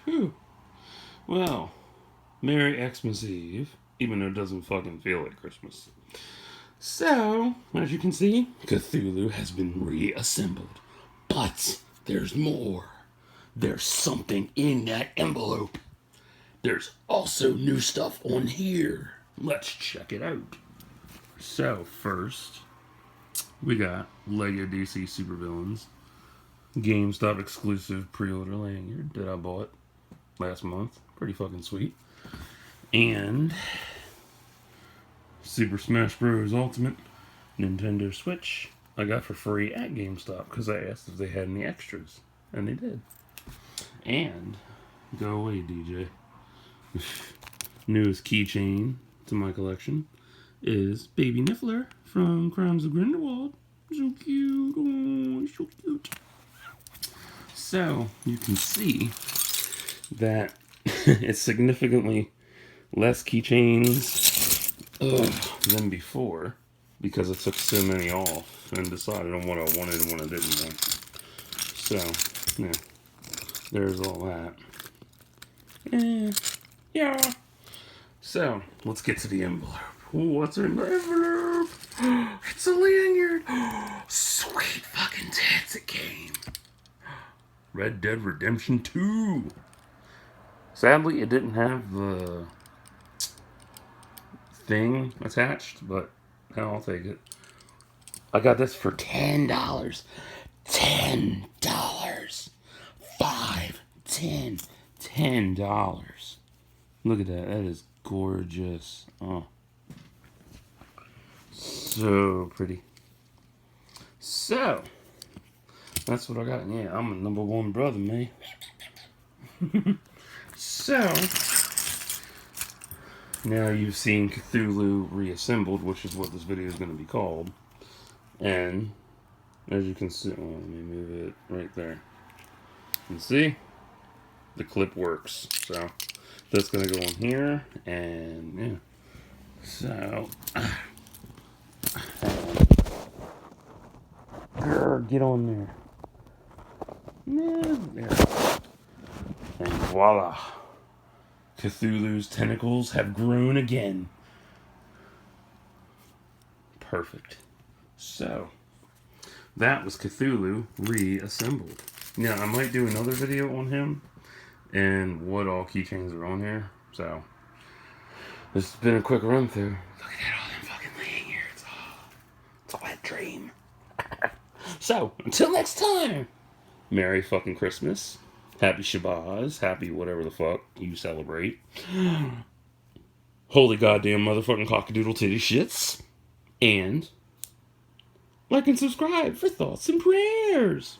Whew. Well, Merry Xmas Eve, even though it doesn't fucking feel like Christmas. So, as you can see, Cthulhu has been reassembled. But there's more. There's something in that envelope. There's also new stuff on here. Let's check it out. So, first, we got Lego DC Supervillains. GameStop exclusive pre-order lanyard that I bought last month. Pretty fucking sweet. And Super Smash Bros. Ultimate Nintendo Switch I got for free at GameStop because I asked if they had any extras. And they did. And, go away, DJ. Newest keychain to my collection is Baby Niffler from Crimes of Grindelwald. So cute. Oh, so cute. So, you can see that it's significantly less keychains than before because I took so many off and decided on what I wanted and what I didn't want. So, yeah, there's all that. Yeah. So, let's get to the envelope. What's in the envelope? It's a lanyard. Sweet fucking tits, it came. Red Dead Redemption 2. Sadly, it didn't have the thing attached, but hell, I'll take it. I got this for $10. $10. 5, 10, $10. Look at that. That is gorgeous. Oh. So pretty. So, that's what I got. Yeah, I'm a number one brother, man. So, now you've seen Cthulhu Reassembled, which is what this video is going to be called. And, as you can see, let me move it right there. You can see, the clip works. So, that's going to go on here, and yeah. So, get on there. Yeah, there. And voila. Cthulhu's tentacles have grown again. Perfect. So, that was Cthulhu Reassembled. Now, I might do another video on him and what all keychains are on here. So, this has been a quick run through. Look at all them fucking lanyards. Oh, it's a wet dream. So, until next time, Merry fucking Christmas. Happy Shabazz. Happy whatever the fuck you celebrate. Holy goddamn motherfucking cockadoodle titty shits. And like and subscribe for thoughts and prayers.